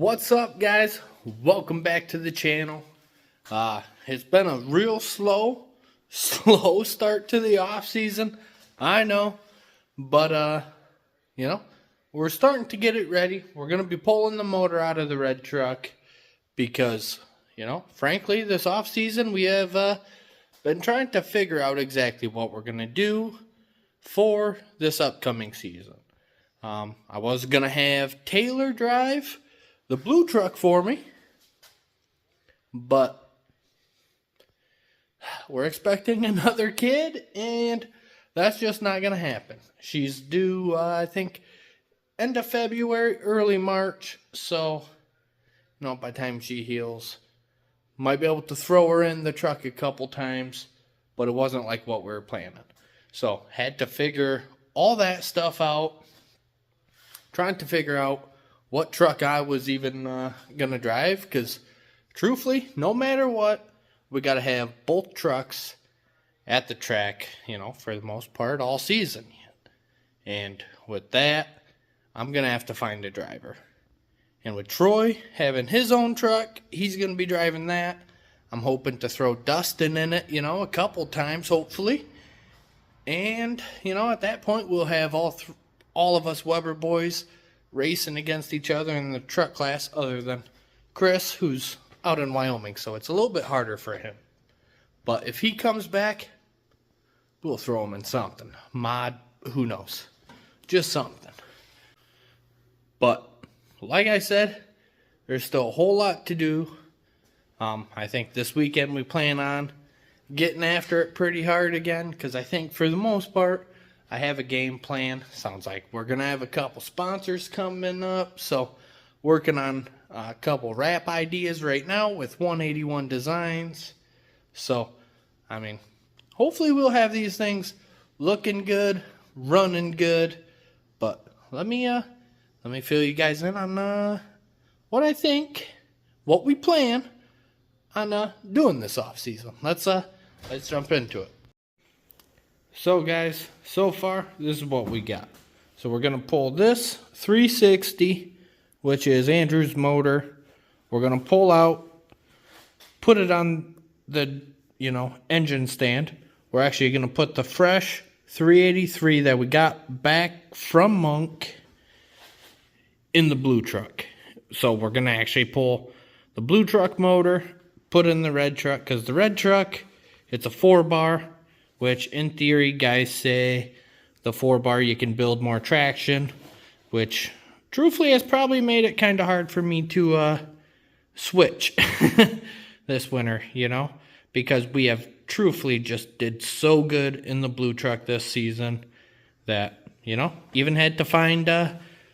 What's up, guys? Welcome back to the channel. It's been a real slow start to the off season. I know, but we're starting to get it ready. We're gonna be pulling the motor out of the red truck because, frankly, this off season we have been trying to figure out exactly what we're gonna do for this upcoming season. I was gonna have Taylor drive the blue truck for me, but we're expecting another kid, and that's just not going to happen. She's due, I think, end of February, early March, so, by the time she heals, might be able to throw her in the truck a couple times, but it wasn't like what we were planning. So, had to figure all that stuff out, trying to figure out what truck I was even going to drive, because truthfully, no matter what, we got to have both trucks at the track, for the most part, all season. And with that, I'm going to have to find a driver. And with Troy having his own truck, he's going to be driving that. I'm hoping to throw Dustin in it, a couple times, hopefully. And, at that point, we'll have all of us Weber boys racing against each other in the truck class, other than Chris, who's out in Wyoming, so it's a little bit harder for him. But if he comes back, we'll throw him in something. Mod, who knows? Just something. But, like I said, there's still a whole lot to do. I think this weekend we plan on getting after it pretty hard again, because I think for the most part, I have a game plan. Sounds like we're going to have a couple sponsors coming up. So, working on a couple wrap ideas right now with 181 Designs. So, hopefully we'll have these things looking good, running good. But let me fill you guys in on what I think, what we plan on doing this off season. Let's jump into it. So guys, so far, this is what we got. So we're going to pull this 360, which is Andrew's motor. We're going to pull out, put it on the, engine stand. We're actually going to put the fresh 383 that we got back from Monk in the blue truck. So we're going to actually pull the blue truck motor, put in the red truck, because the red truck, it's a 4-bar. Which, in theory, guys say the 4-bar you can build more traction, which, truthfully, has probably made it kind of hard for me to switch this winter, because we have truthfully just did so good in the blue truck this season that, even had to find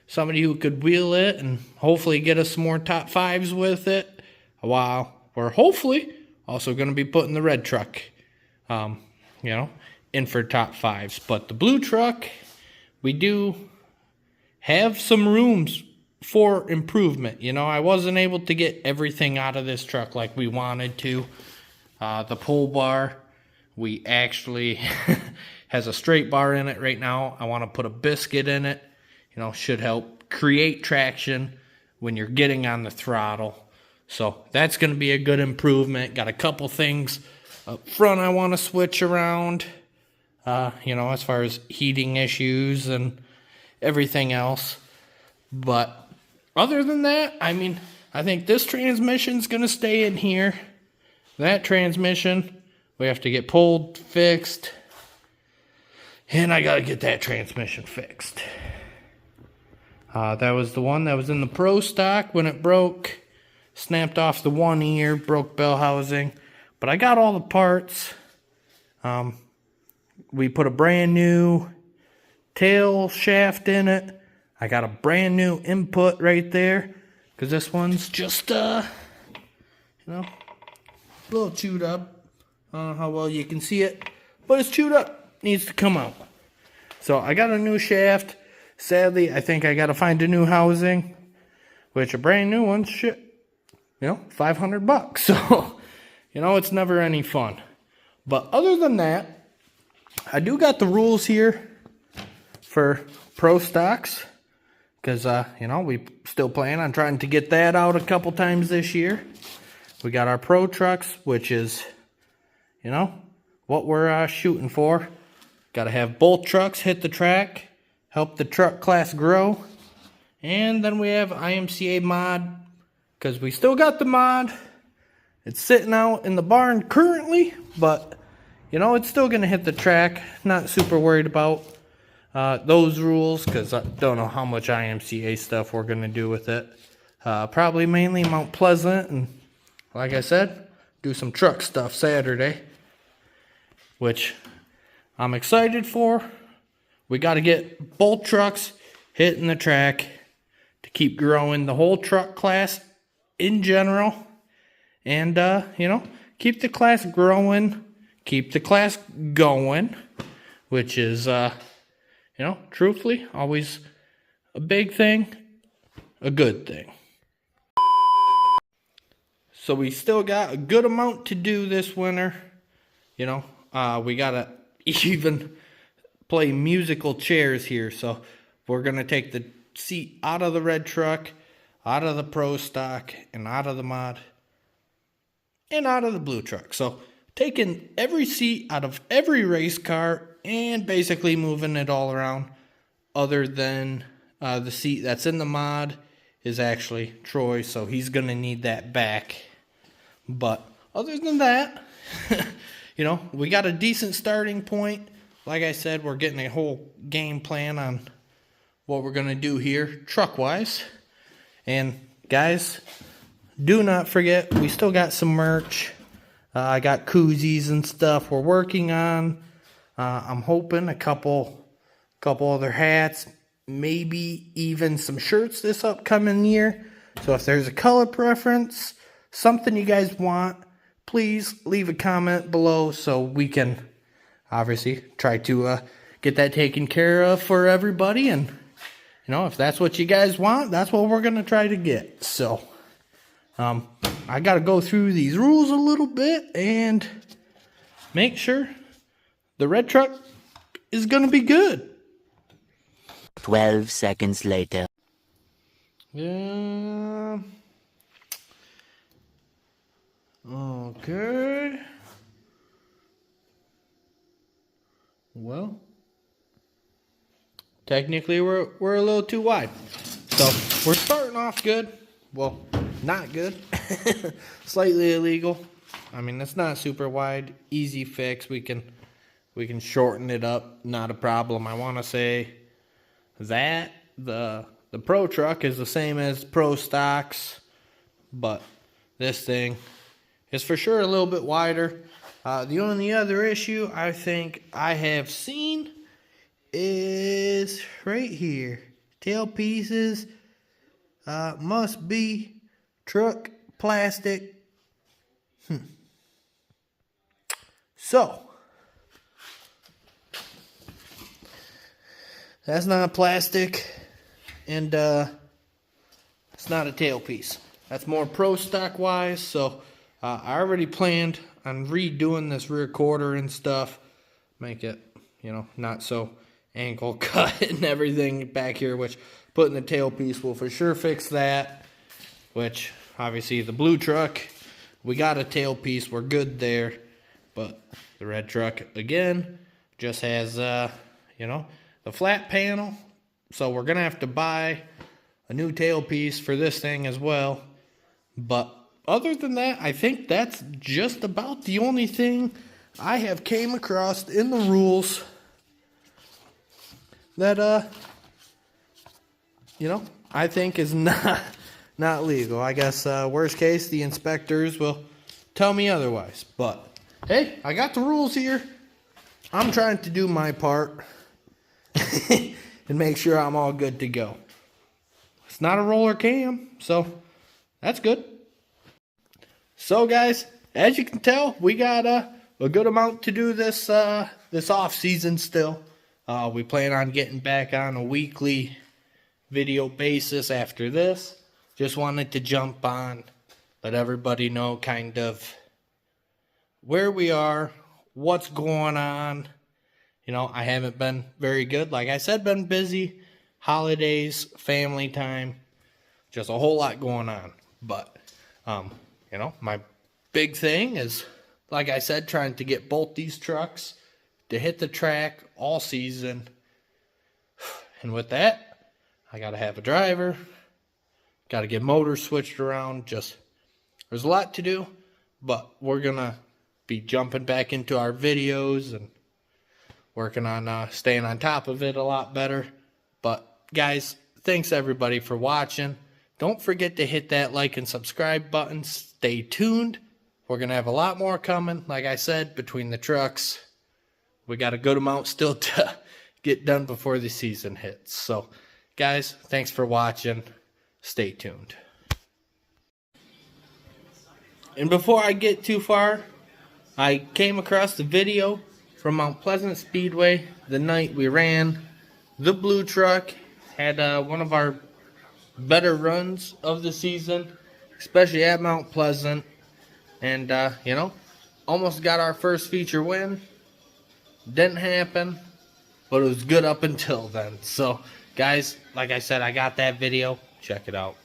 somebody who could wheel it and hopefully get us some more top 5s with it, while we're hopefully also going to be putting the red truck in for top 5s. But the blue truck, we do have some rooms for improvement. I wasn't able to get everything out of this truck like we wanted to. The pull bar, we actually has a straight bar in it right now. I want to put a biscuit in it. Should help create traction when you're getting on the throttle. So that's going to be a good improvement. Got a couple things up front I want to switch around, as far as heating issues and everything else. But other than that, I think this transmission's going to stay in here. That transmission, we have to get pulled, fixed. And I got to get that transmission fixed. That was the one that was in the Pro stock when it broke. Snapped off the one ear, broke bell housing. But I got all the parts. We put a brand new tail shaft in it. I got a brand new input right there, because this one's just, a little chewed up. I don't know how well you can see it, but it's chewed up. Needs to come out. So I got a new shaft. Sadly, I think I got to find a new housing, which a brand new one's $500. So, it's never any fun. But other than that, I do got the rules here for Pro stocks. because, we still plan on trying to get that out a couple times this year. We got our Pro Trucks, which is, what we're shooting for. Got to have both trucks hit the track, help the truck class grow. And then we have IMCA mod, because we still got the mod. It's sitting out in the barn currently, but, it's still going to hit the track. Not super worried about those rules, because I don't know how much IMCA stuff we're going to do with it. Probably mainly Mount Pleasant, and like I said, do some truck stuff Saturday, which I'm excited for. We got to get both trucks hitting the track to keep growing the whole truck class in general. And, keep the class growing, keep the class going, which is, truthfully, always a big thing, a good thing. So we still got a good amount to do this winter. We got to even play musical chairs here. So we're going to take the seat out of the red truck, out of the Pro Stock, and out of the mod, and out of the blue truck. So taking every seat out of every race car and basically moving it all around, other than the seat that's in the mod is actually Troy, so he's going to need that back. But other than that, we got a decent starting point. Like I said, we're getting a whole game plan on what we're going to do here truck-wise. And guys, do not forget, we still got some merch. I got koozies and stuff we're working on. I'm hoping a couple other hats, maybe even some shirts this upcoming year. So if there's a color preference, something you guys want, please leave a comment below so we can obviously try to get that taken care of for everybody. And, if that's what you guys want, that's what we're going to try to get. So, I got to go through these rules a little bit and make sure the red truck is going to be good. 12 seconds later. Yeah. Okay. Well, technically we're a little too wide. So we're starting off good. Well, not good. Slightly illegal. I mean, it's not super wide. Easy fix. We can shorten it up. Not a problem. I want to say that the Pro Truck is the same as Pro Stocks, but this thing is for sure a little bit wider. The only other issue I think I have seen is right here. Tail pieces must be truck plastic. So that's not plastic, and it's not a tailpiece. That's more Pro Stock wise. So I already planned on redoing this rear quarter and stuff, make it, not so ankle cut and everything back here, which putting the tailpiece will for sure fix that. Which obviously the blue truck, we got a tailpiece, we're good there. But the red truck again just has the flat panel, so we're gonna have to buy a new tailpiece for this thing as well. But other than that, I think that's just about the only thing I have came across in the rules that I think is not legal. I guess worst case the inspectors will tell me otherwise. But hey, I got the rules here. I'm trying to do my part and make sure I'm all good to go. It's not a roller cam, so that's good. So guys, as you can tell, we got a good amount to do this off season still. We plan on getting back on a weekly video basis after this. Just wanted to jump on, let everybody know kind of where we are, what's going on. I haven't been very good. Like I said, been busy. holidays, family time, just a whole lot going on. But, my big thing is, like I said, trying to get both these trucks to hit the track all season. And with that, I got to have a driver, got to get motors switched around. There's a lot to do, but we're going to be jumping back into our videos and working on staying on top of it a lot better. But guys, thanks everybody for watching. Don't forget to hit that like and subscribe button. Stay tuned. We're going to have a lot more coming. Like I said, between the trucks, we got a good amount still to get done before the season hits. So, guys, thanks for watching. Stay tuned. And before I get too far, I came across the video from Mount Pleasant Speedway the night we ran the blue truck. Had one of our better runs of the season, especially at Mount Pleasant. And, almost got our first feature win. Didn't happen, but it was good up until then. So, guys, like I said, I got that video. Check it out.